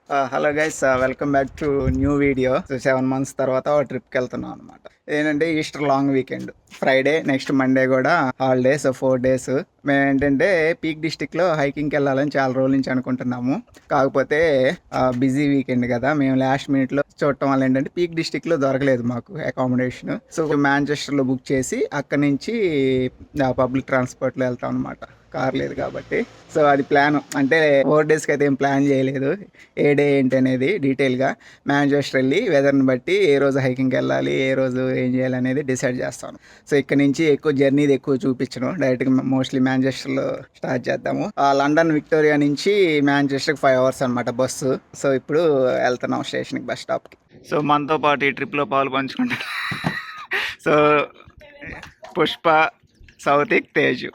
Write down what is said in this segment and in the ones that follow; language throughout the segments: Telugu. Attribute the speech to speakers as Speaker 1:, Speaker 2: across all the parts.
Speaker 1: Hello guys, welcome back to new video. 7 months తర్వాత ట్రిప్కి వెళ్తున్నాం అనమాట. ఏంటంటే Easter long weekend, Friday next Monday కూడా హాలిడే. సో 4 days మేము ఏంటంటే పీక్ డిస్టిక్లో హైకింగ్కి వెళ్ళాలని చాలా రోజుల నుంచి అనుకుంటున్నాము. కాకపోతే బిజీ వీకెండ్ కదా, మేము లాస్ట్ మినిట్లో చూడటం వల్ల ఏంటంటే పీక్ డిస్టిక్లో దొరకలేదు మాకు అకామిడేషన్. సో మాంచెస్టర్లో బుక్ చేసి అక్కడి నుంచి పబ్లిక్ ట్రాన్స్పోర్ట్లో వెళ్తాం అనమాట. కార్ లేదు కాబట్టి. సో అది ప్లాన్, అంటే 4 daysకి అయితే ఏం ప్లాన్ చేయలేదు. ఏ డే ఏంటి అనేది డీటెయిల్గా మాంచెస్టర్ వెళ్ళి వెదర్ని బట్టి ఏ రోజు హైకింగ్కి వెళ్ళాలి, ఏ రోజు ఏం చేయాలి అనేది డిసైడ్ చేస్తాను. సో ఇక్కడ నుంచి ఎక్కువ జర్నీది ఎక్కువ చూపించను, డైరెక్ట్గా మోస్ట్లీ మాంచెస్టర్లో స్టార్ట్ చేద్దాము. లండన్ విక్టోరియా నుంచి మాంచెస్టర్కి 5 hours అనమాట బస్సు. సో ఇప్పుడు వెళ్తున్నాం స్టేషన్కి, బస్ స్టాప్కి. సో మనతో పాటు ఈ ట్రిప్లో పాలు పంచుకుంటాం. So Pushpa, Soutik, Teju.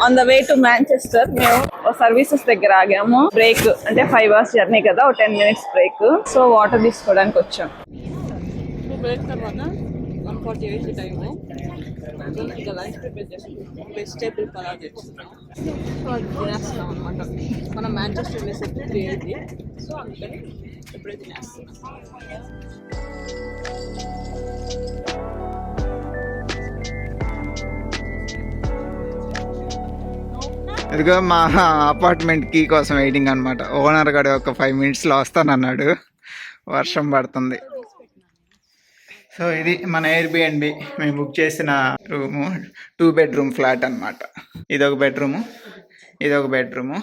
Speaker 2: On the way to Manchester మేము సర్వీసెస్ దగ్గర ఆగాము. బ్రేక్ అంటే 5 hours జర్నీ కదా, 10 minutes బ్రేక్. సో వాటర్ తీసుకోవడానికి వచ్చాం. బ్రేక్ తర్వాత 1:48 టైము ఇంకా లంచ్ ప్రిపేర్ చేసుకుంటాం. వెజిటేబుల్ పలావ్ చేస్తున్నాం. సో అది తినేస్తున్నాం అనమాట. మనం మాంచెస్టర్ వెళ్ళేసరికి 3:80. సో అందుకని ఎప్పుడే తినేస్తున్నాం.
Speaker 1: ఇదిగో మా అపార్ట్మెంట్ కీ కోసం వెయిటింగ్ అనమాట. ఓనర్ గడు ఒక 5 minutesలో వస్తానన్నాడు. వర్షం పడుతుంది. సో ఇది మన ఎయిర్బిఎన్బి మేము బుక్ చేసిన రూము. 2 bedroom ఫ్లాట్ అనమాట. ఇదొక బెడ్రూము, ఇదొక బెడ్రూము.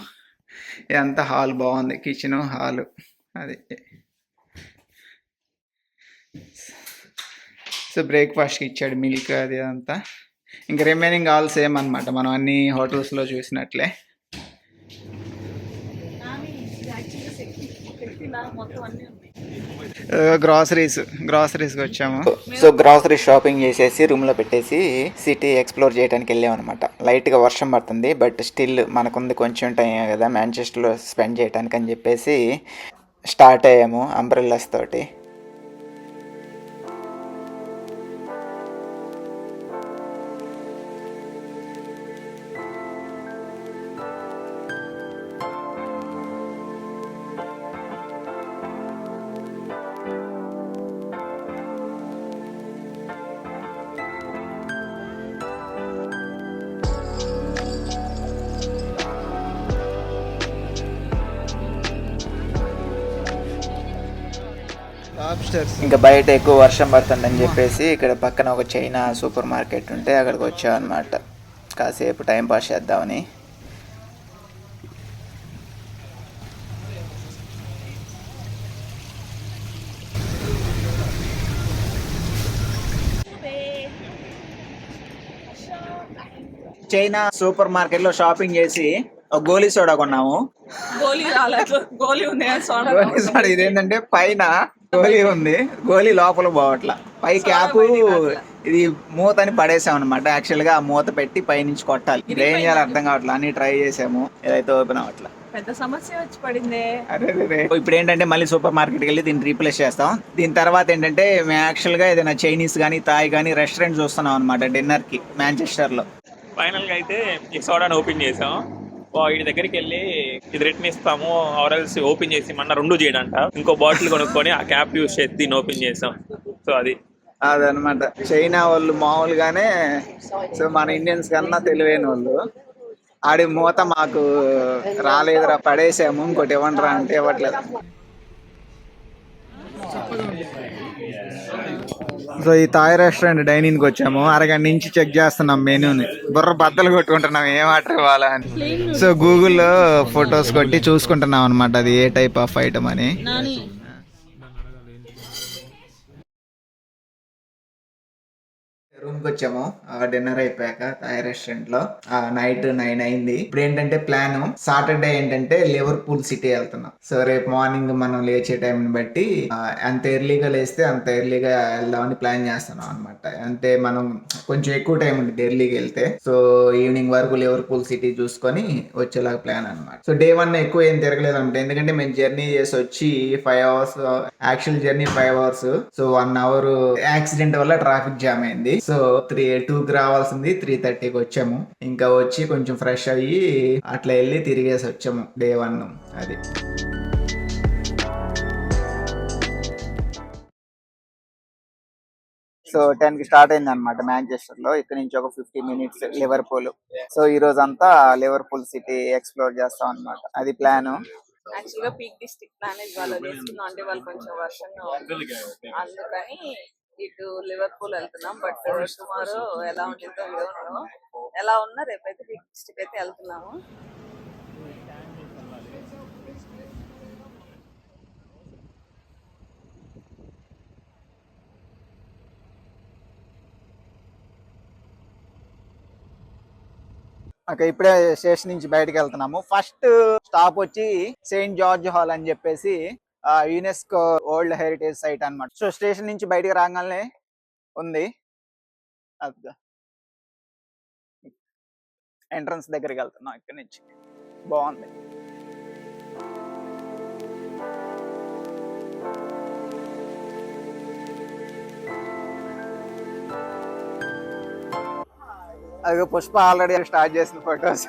Speaker 1: ఇదంతా హాల్ బాగుంది, కిచెను హాలు. అది సో బ్రేక్ఫాస్ట్కి ఇచ్చాడు మిల్క్ అది అంతా. ఇంకా రిమైనింగ్ ఆల్ సేమ్ అనమాట, మనం అన్ని హోటల్స్లో చూసినట్లే. గ్రాసరీస్కి వచ్చాము. సో గ్రాసరీ షాపింగ్ చేసేసి రూమ్లో పెట్టేసి సిటీ ఎక్స్ప్లోర్ చేయడానికి వెళ్ళాము అనమాట. లైట్గా వర్షం పడుతుంది, బట్ స్టిల్ మనకుంది కొంచెం టైం కదా మాంచెస్టర్లో స్పెండ్ చేయడానికి అని చెప్పేసి స్టార్ట్ అయ్యాము అంబ్రెల్లాస్ తోటి. ఇంకా బయట ఎక్కువ వర్షం పడుతుందని చెప్పేసి ఇక్కడ పక్కన ఒక చైనా సూపర్ మార్కెట్ ఉంటే అక్కడికి వచ్చాం అనమాట. కాసేపు టైం పాస్ చేద్దామని. చైనా సూపర్ మార్కెట్లో షాపింగ్ చేసి ఒక గోలీ సోడా కొన్నాము.
Speaker 2: గోలీ ఉంది
Speaker 1: సోడా. ఇదేంటంటే పైన గోలీ ఉంది, గోలీ లోపల పోవట్లా. పై క్యాప్ ఇది మూతని పడేసాం అనమాట. యాక్చువల్ గా ఆ మూత పెట్టి పైనుంచి కొట్టాలి. ఇది ఏం చేయాలి అర్థం కావట్లా. అన్ని ట్రై చేసాము, ఏదైతే ఓపెన్ అవ్వట్లా.
Speaker 2: పెద్ద సమస్య వచ్చి పడింది.
Speaker 1: ఇప్పుడు ఏంటంటే మళ్ళీ సూపర్ మార్కెట్కి వెళ్ళి దీన్ని రీప్లేస్ చేస్తాం. దీని తర్వాత ఏంటంటే మేము యాక్చువల్ గా ఏదైనా చైనీస్ కానీ థాయ్ కానీ రెస్టారెంట్ చూస్తున్నాం అనమాట డిన్నర్ కి మాంచెస్టర్ లో.
Speaker 3: ఫైనల్ గా అయితే ఈ సోడాని ఓపెన్ చేసాం. వీడి దగ్గరికి వెళ్ళి ఇది రిటర్న్ ఇస్తాము ఆర్ఎల్స్ ఓపెన్ చేసి మన 2 చేయడంట. ఇంకో బాటిల్ కొనుక్కొని ఆ క్యాప్ యూస్ చేసి దీన్ని ఓపెన్ చేసాం. సో
Speaker 1: అదనమాట. చైనా వాళ్ళు మామూలుగానే, సో మన ఇండియన్స్ కన్నా తెలివైన వాళ్ళు. ఆడి మూత మాకు రాలేదురా, పడేసాము, ఇంకోటి ఇవ్వండిరా అంటే ఇవ్వట్లేదు. సో ఈ థాయ్ రెస్టారెంట్ డైనింగ్కి వచ్చాము. అరగంట నుంచి చెక్ చేస్తున్నాం మెనూని. బుర్ర బద్దలు కొట్టుకుంటున్నాం ఏం ఆర్డర్ ఇవ్వాలా అని. సో గూగుల్లో ఫొటోస్ కొట్టి చూసుకుంటున్నాం అనమాట, అది ఏ టైప్ ఆఫ్ ఐటమ్ అని. రూమ్ కి వచ్చాము డిన్నర్ అయిపోయాక థాయ్ రెస్టారెంట్ లో నైట్ 9 అయింది. ఇప్పుడు ఏంటంటే ప్లాన్ సాటర్డే ఏంటంటే లివర్పూల్ సిటీ వెళ్తున్నాం. సో రేపు మార్నింగ్ మనం లేచే టైం బట్టి ఎంత ఎర్లీగా లేస్తే అంత ఎర్లీగా వెళ్దామని ప్లాన్ చేస్తున్నాం అనమాట. అంటే మనం కొంచెం ఎక్కువ టైం ఉంటుంది ఎర్లీగా వెళ్తే. సో ఈవినింగ్ వరకు లివర్పూల్ సిటీ చూసుకొని వచ్చేలాగా ప్లాన్ అనమాట. సో డే 1 ఎక్కువ ఏం తిరగలేదు అనమాట. ఎందుకంటే మేము జర్నీ చేసి వచ్చి 5 hours, actual journey 5 hours. So 1 hour accident వల్ల ట్రాఫిక్ జామ్ అయింది. సో 2కి రావాల్సింది 3:30కి వచ్చాము. ఇంకా వచ్చి కొంచెం ఫ్రెష్ అయ్యి అట్లా వెళ్ళి తిరిగేసి వచ్చాము డే 1. అది సో 10కి స్టార్ట్ అయింది అనమాట మాంచెస్టర్ లో. ఇక్కడ నుంచి ఒక 50 మినిట్స్ లివర్పూల్. సో ఈ రోజు అంతా లివర్పూల్ సిటీ ఎక్స్ప్లోర్ చేస్తాం అనమాట. అది ప్లాన్.
Speaker 2: యాక్చువల్ గా పీక్ డిస్ట్రిక్ట్ ప్లాన్ ఇవాళ తీసుకున్నాం. అంటే వాళ్ళు కొంచెం వర్షం అందుకని ఇటు లివర్పూల్ వెళ్తున్నాం. బట్ టుమారో ఎలా ఉంటుందో ఎలా ఉన్నా రేపైతే పీక్ డిస్ట్రిక్ట్ అయితే వెళ్తున్నాము.
Speaker 1: ఓకే, ఇప్పుడే స్టేషన్ నుంచి బయటకు వెళ్తున్నాము. ఫస్ట్ స్టాప్ వచ్చి సెయింట్ జార్జ్ హాల్ అని చెప్పేసి యునెస్కో వరల్డ్ హెరిటేజ్ సైట్ అన్నమాట. సో స్టేషన్ నుంచి బయటకు రాగానే ఉంది. ఎంట్రన్స్ దగ్గరికి వెళ్తున్నాం ఇక్కడ నుంచి. బాగుంది. అదే పుష్ప ఆల్రెడీ స్టార్ట్ చేసిన ఫొటోస్.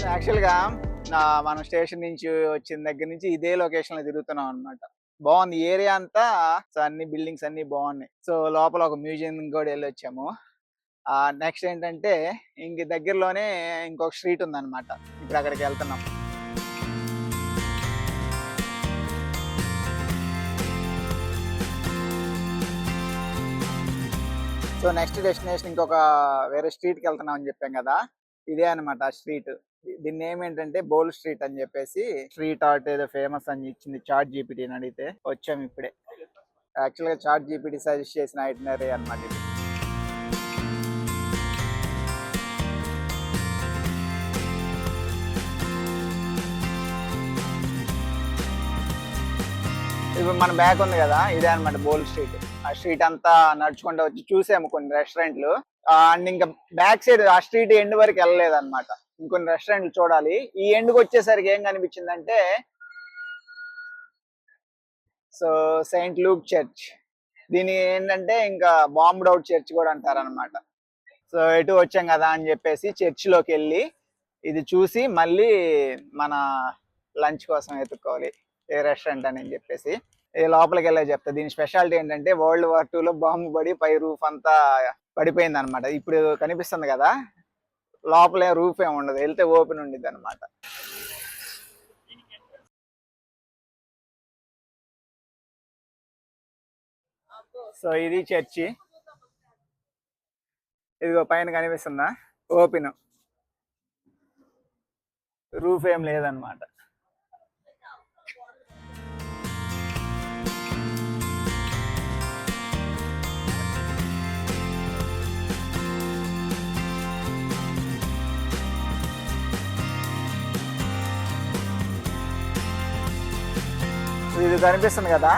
Speaker 1: యాక్చువల్గా మనం స్టేషన్ నుంచి వచ్చిన దగ్గర నుంచి ఇదే లొకేషన్ లో తిరుగుతున్నాం అనమాట. బాగుంది ఏరియా అంతా. సో అన్ని బిల్డింగ్స్ అన్ని బాగున్నాయి. సో లోపల ఒక మ్యూజియం కూడా వెళ్ళి వచ్చాము. నెక్స్ట్ ఏంటంటే ఇంక దగ్గరలోనే ఇంకొక స్ట్రీట్ ఉందన్నమాట. ఇప్పుడు అక్కడికి వెళ్తున్నాం. సో నెక్స్ట్ డెస్టినేషన్ ఇంకొక వేరే స్ట్రీట్కి వెళ్తున్నాం అని చెప్పాం కదా, ఇదే అనమాట ఆ స్ట్రీట్. దీన్ని ఏమేంటంటే బోల్ స్ట్రీట్ అని చెప్పేసి. స్ట్రీట్ ఆర్ట్ ఏదో ఫేమస్ అని ఇచ్చింది చాట్ జీపీటీని అడిగితే. వచ్చాము ఇప్పుడే. యాక్చువల్గా చాట్ జీపీటీ సజెస్ట్ చేసిన ఐటనరీ అనమాట ఇది. ఇప్పుడు మన బ్యాక్ ఉంది కదా, ఇదే అనమాట బోల్ స్ట్రీట్. ఆ స్ట్రీట్ అంతా నడుచుకుంటూ వచ్చి చూసాము కొన్ని రెస్టారెంట్లు. అండ్ ఇంకా బ్యాక్ సైడ్ ఆ స్ట్రీట్ ఎండ్ వరకు వెళ్ళలేదు అనమాట. ఇంకొన్ని రెస్టారెంట్లు చూడాలి. ఈ ఎండ్కి వచ్చేసరికి ఏం కనిపించిందంటే సో సెయింట్ లూక్ చర్చ్. దీని ఏంటంటే ఇంకా బాంబ్డ్ అవుట్ చర్చ్ కూడా అంటారనమాట. సో ఎటు వచ్చాం కదా అని చెప్పేసి చర్చిలోకి వెళ్ళి ఇది చూసి మళ్ళీ మన లంచ్ కోసం ఎత్తుక్కోవాలి ఏ రెస్టారెంట్ అని చెప్పేసి. లోపలికి వెళ్ళే చెప్తా. దీని స్పెషాలిటీ ఏంటంటే World War II బాంబు పడి పై రూఫ్ అంతా పడిపోయింది అనమాట. ఇప్పుడు కనిపిస్తుంది కదా, లోపలే రూఫ్ ఏమి ఉండదు, వెళ్తే ఓపెన్ ఉండిద్ది అనమాట. సో ఇది చర్చి. ఇదిగో పైన కనిపిస్తుందా, ఓపెన్, రూఫ్ ఏం లేదనమాట. ఇది కనిపిస్తుంది కదా,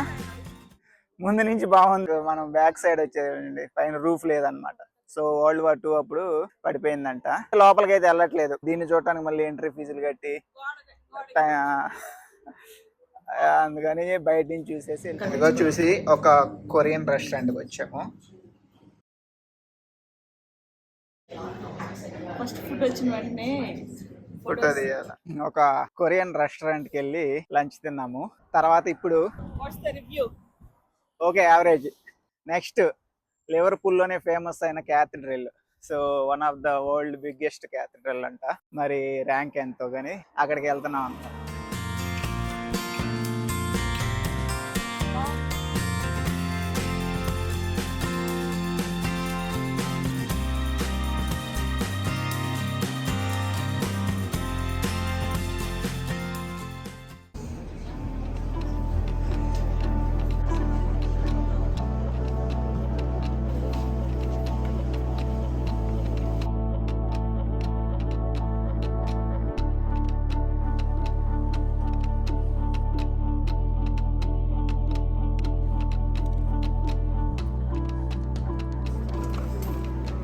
Speaker 1: ముందు నుంచి బాగుంది. మనం బ్యాక్ సైడ్ వచ్చేది పైన రూఫ్ లేదనమాట. సో World War II అప్పుడు పడిపోయిందంట. లోపలికి అయితే వెళ్ళట్లేదు. దీన్ని చూడటానికి మళ్ళీ ఎంట్రీ ఫీజులు కట్టి అందుకని బయట నుంచి చూసేసి ఒక కొరియన్ రెస్టారెంట్కి వచ్చాము.
Speaker 2: ఫస్ట్ ఫుడ్ వచ్చిన వెంటనే
Speaker 1: ఫోటో తీయాలి. ఒక కొరియన్ రెస్టారెంట్కి వెళ్ళి లంచ్ తిన్నాము. తర్వాత ఇప్పుడు
Speaker 2: what's the review?
Speaker 1: Okay, average. Next లివర్పూల్లోనే ఫేమస్ అయిన cathedral. So one of the world biggest cathedral అంట. మరి ర్యాంక్ ఎంతో కానీ అక్కడికి వెళ్తున్నాం అంట.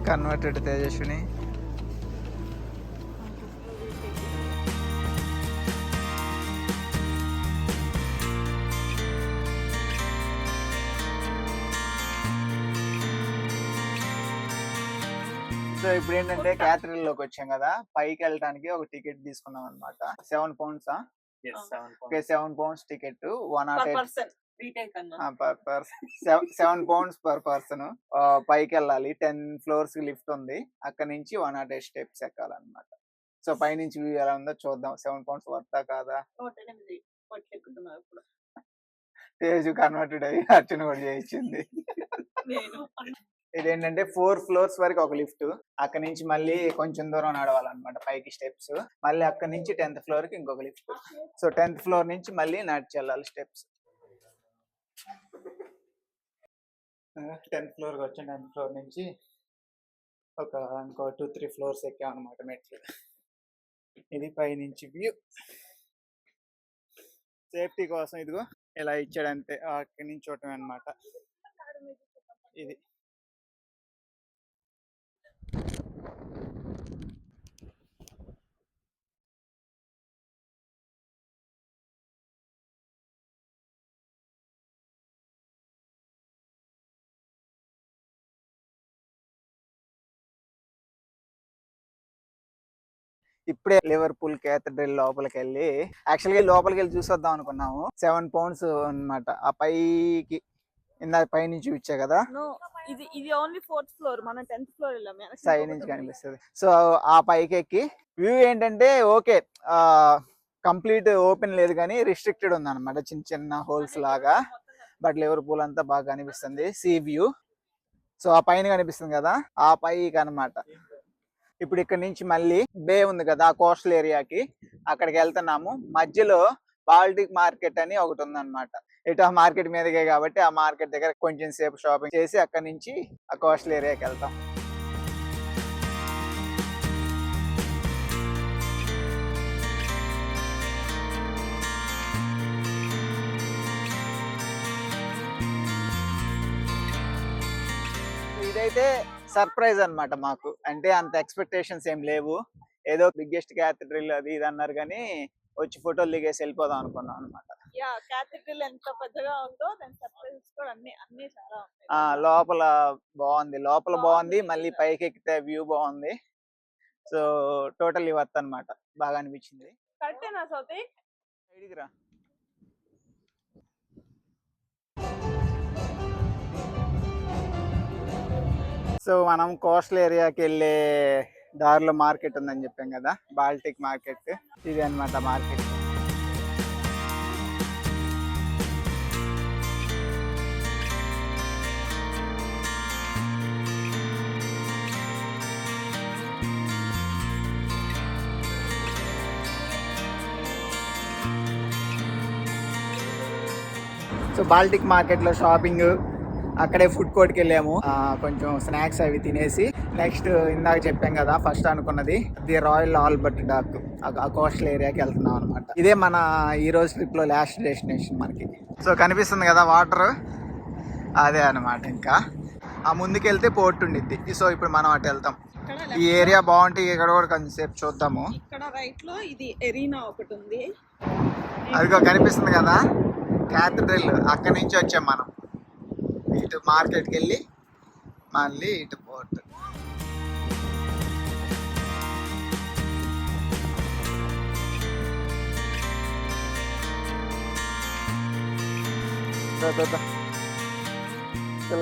Speaker 1: కన్వర్టెడ్ తేజస్విని. సో ఇప్పుడు ఏంటంటే క్యాథడ్రల్ లోకి వచ్చాం కదా, పైకి వెళ్ళడానికి ఒక టికెట్ తీసుకున్నాం అనమాట. 7 pounds. Okay, 7 pounds ticket. 108 7 pounds per person. పైకి వెళ్ళాలి. 10 floors లిఫ్ట్ ఉంది. అక్కడ నుంచి 108 steps ఎక్కాలన్నమాట. సో పైనుంచి వ్యూ ఎలా ఉందో చూద్దాం. 7 pounds వర్తా కాదా? తేజు కన్వర్టెడ్ అయ్యి అర్చన కూడా చేయించింది. ఇదేంటంటే 4 floors వరకు ఒక లిఫ్ట్. అక్కడ నుంచి మళ్ళీ కొంచెం దూరం నడవాలన్నమాట పైకి స్టెప్స్. మళ్ళీ అక్కడ నుంచి 10th floor కి ఇంకొక లిఫ్ట్. సో 10th floor నుంచి మళ్ళీ నడిచి వెళ్ళాలి స్టెప్స్. 10th floor కి వచ్చాం. 10th floor నుంచి ఇంకో 2-3 floors ఎక్కాం అనమాట మెట్లు. ఇది పై నుంచి వ్యూ. సేఫ్టీ కోసం ఇదిగో ఇలా ఇచ్చాడంతే. అక్కడి నుంచి చూడటం అనమాట ఇది. ఇప్పుడే లివర్పూల్ క్యాథడ్రల్ లోపలికి వెళ్ళి, యాక్చువల్గా లోపలికి వెళ్ళి చూసొద్దాం అనుకున్నాము. 7 pounds అన్నమాట. ఆ పైకి ఇందాక పై నుంచి వచ్చా కదా,
Speaker 2: ఇది ఓన్లీ 4th floor. మనం 10th floor వెళ్ళాము.
Speaker 1: సైడ్ నుంచి కనిపిస్తుంది. సో ఆ పైకి ఎక్కి వ్యూ ఏంటంటే ఓకే, కంప్లీట్ ఓపెన్ లేదు కానీ రిస్ట్రిక్టెడ్ ఉంది అనమాట, చిన్న చిన్న హోల్స్ లాగా. బట్ లివర్పూల్ అంతా బాగా కనిపిస్తుంది సీ వ్యూ. సో ఆ పైన కనిపిస్తుంది కదా, ఆ పైకి అనమాట. ఇప్పుడు ఇక్కడ నుంచి మళ్ళీ బే ఉంది కదా, ఆ కోస్టల్ ఏరియాకి అక్కడికి వెళ్తున్నాము. మధ్యలో బాల్టిక్ మార్కెట్ అని ఒకటి ఉంది అనమాట. ఇటు ఆ మార్కెట్ మీదకే కాబట్టి ఆ మార్కెట్ దగ్గర కొంచెం సేపు షాపింగ్ చేసి అక్కడ నుంచి ఆ కోస్టల్ ఏరియాకి వెళ్తాం. ఇదైతే సర్ప్రైజ్ అన్నమాట మాకు. అంటే అంత ఎక్స్పెక్టేషన్స్ ఏం లేవు. ఏదో బిగ్గెస్ట్ క్యాథడ్రల్ అది ఇది అన్నారు కానీ వచ్చి ఫోటోలు దిగేసి వెళ్ళిపోదాం అనుకున్నాం అనమాట.
Speaker 2: క్యాథడ్రల్ ఎంత పెద్దగా ఉందో దాని సర్ప్రైజెస్ కూడా అన్ని చాలా ఉన్నాయి.
Speaker 1: లోపల బాగుంది. మళ్ళీ పైకి ఎక్కితే వ్యూ బాగుంది. సో టోటల్ వర్త్ అన్నమాట. బాగా అనిపించింది.
Speaker 2: కరెక్టేనా సౌతి?
Speaker 1: సైడ్కి రా. సో మనం కోస్టల్ ఏరియాకి వెళ్ళే దారిలో మార్కెట్ ఉందని చెప్పాం కదా, బాల్టిక్ మార్కెట్. ఇది అన్నమాట మార్కెట్. సో బాల్టిక్ మార్కెట్లో షాపింగ్, అక్కడే ఫుడ్ కోర్ట్కి వెళ్ళాము. కొంచెం స్నాక్స్ అవి తినేసి నెక్స్ట్ ఇందాక చెప్పాం కదా ఫస్ట్ అనుకున్నది ది రాయల్ ఆల్బర్ట్ డాక్, ఆ కోస్టల్ ఏరియాకి వెళ్తున్నాం అనమాట. ఇదే మన ఈ రోజు ట్రిప్ లో లాస్ట్ డెస్టినేషన్ మనకి. సో కనిపిస్తుంది కదా వాటర్, అదే అనమాట. ఇంకా ఆ ముందుకు వెళ్తే పోర్ట్ ఉండిద్ది. సో ఇప్పుడు మనం అటు వెళ్తాం. ఈ ఏరియా బాగుంటుంది. ఇక్కడ కూడా కొంచెంసేపు చూద్దాము.
Speaker 2: ఇక్కడ రైట్ లో ఇది ఎరీనా ఒకటి ఉంది,
Speaker 1: అదిగో కనిపిస్తుంది కదా క్యాథడ్రల్. అక్కడి నుంచి వచ్చాం మనం. ఇటు మార్కెట్కి వెళ్ళి మళ్ళీ ఇటు పోర్ట్.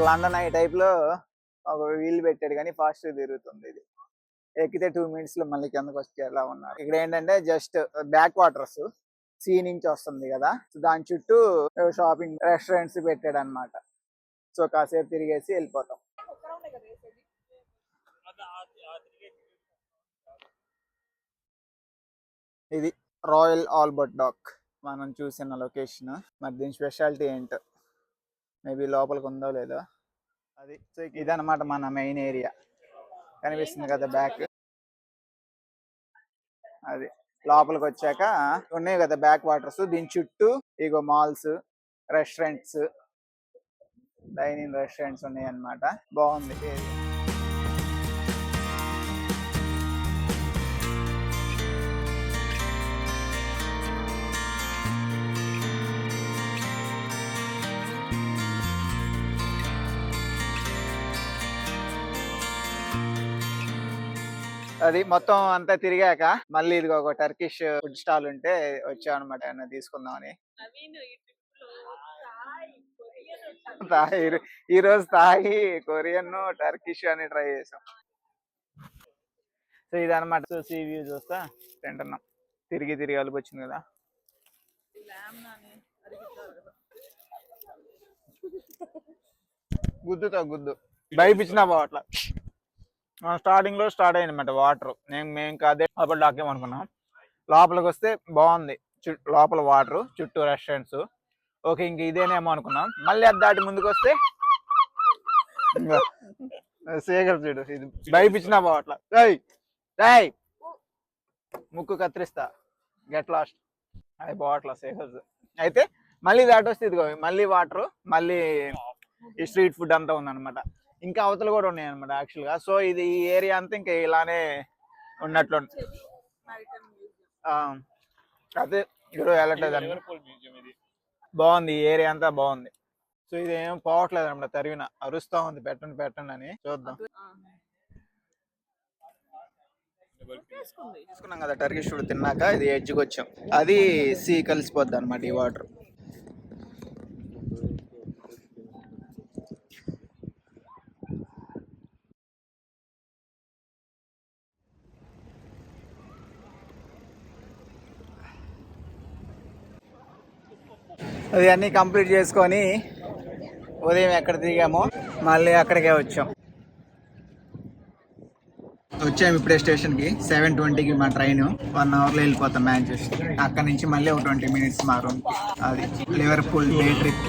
Speaker 1: లండన్ ఈ టైప్లో ఒక వీల్ పెట్టాడు కానీ ఫాస్ట్ తిరుగుతుంది. ఇది ఎక్కితే 2 minutes లో మళ్ళీ కిందకి వచ్చేలా ఉన్నారు. ఇక్కడ ఏంటంటే జస్ట్ బ్యాక్ వాటర్స్ సీ నుంచి వస్తుంది కదా, దాని చుట్టూ షాపింగ్ రెస్టారెంట్స్ పెట్టాడు అనమాట. సో కాసేపు తిరిగేసి వెళ్ళిపోతాం. ఇది రాయల్ ఆల్బర్ట్ డాక్ మనం చూసిన లొకేషన్. మరి దీని స్పెషాలిటీ ఏంటో, మేబీ లోపలికి ఉందో లేదో. అది సో ఇదన్నమాట మన మెయిన్ ఏరియా, కనిపిస్తుంది కదా బ్యాక్. అది లోపలికి వచ్చాక ఉన్నాయి కదా బ్యాక్ వాటర్స్, దీని చుట్టూ ఇగో మాల్స్, రెస్టారెంట్స్, డైనింగ్ రెస్టారెంట్స్ ఉన్నాయి అన్నమాట. బాగుంది ఏరియా. అది మొత్తం అంతా తిరిగాక మళ్ళీ ఇది ఒక టర్కిష్ ఫుడ్ స్టాల్ ఉంటే వచ్చాం అనమాట, ఏమన్నా తీసుకుందామని. ఈ రోజు తాగి కొరియన్ టర్కిష్ అని ట్రై చేసాం. సో ఇదనమాట. సో సీ వ్యూ చూస్తా తింటున్నాం. తిరిగి తిరిగి అలుపు వచ్చింది కదా. గుద్దుతో గుద్దు భయపించినా బావట్లా. స్టార్టింగ్ లో స్టార్ట్ అయింది అనమాట వాటర్. మేము కాదే అప్పుడు లాకేమనుకున్నాం. లోపలికి వస్తే బాగుంది, లోపల వాటర్, చుట్టూ రెస్టారెంట్స్. ఓకే ఇంక ఇదేనేమో అనుకున్నాం. మళ్ళీ అది దాటి ముందుకు వస్తే సేగర్ చూడు, ఇది భయపించినా బావట్లా. ముక్కు కత్తిరిస్తా, గెట్ లాస్ట్. అది బావట్లా సేగర్. అయితే మళ్ళీ దాటి వస్తే ఇదిగో మళ్ళీ వాటర్, మళ్ళీ ఈ స్ట్రీట్ ఫుడ్ అంతా ఉందన్నమాట. ఇంకా అవతలు కూడా ఉన్నాయి అనమాట యాక్చువల్ గా. సో ఇది ఈ ఏరియా అంతా ఇంకా ఇలానే ఉన్నట్లు. అదే ఇప్పుడు వెళ్ళట్లేదు. బాగుంది ఈ ఏరియా అంతా బాగుంది. సో ఇది ఏం పోవట్లేదు అనమాట, తరిగిన అరుస్తా ఉంది పెట్టండి పెట్టండి అని. చూద్దాం. తీసుకున్నాం కదా టర్కిష్ ఫుడ్ తిన్నాక ఇది ఎడ్జ్కి వచ్చాం. అది సీ కలిసిపోద్ది అనమాట ఈ వాటర్. అది అన్నీ కంప్లీట్ చేసుకొని ఉదయం ఎక్కడ దిగామో మళ్ళీ అక్కడికే వచ్చాం ఇప్పుడే స్టేషన్కి. 7:20కి మా ట్రైన్. 1 hourలో వెళ్ళిపోతాం మ్యాంచెస్టర్. అక్కడ నుంచి మళ్ళీ ఒక 20 minutes మా రూమ్కి. అది లివర్పూల్ డే ట్రిప్.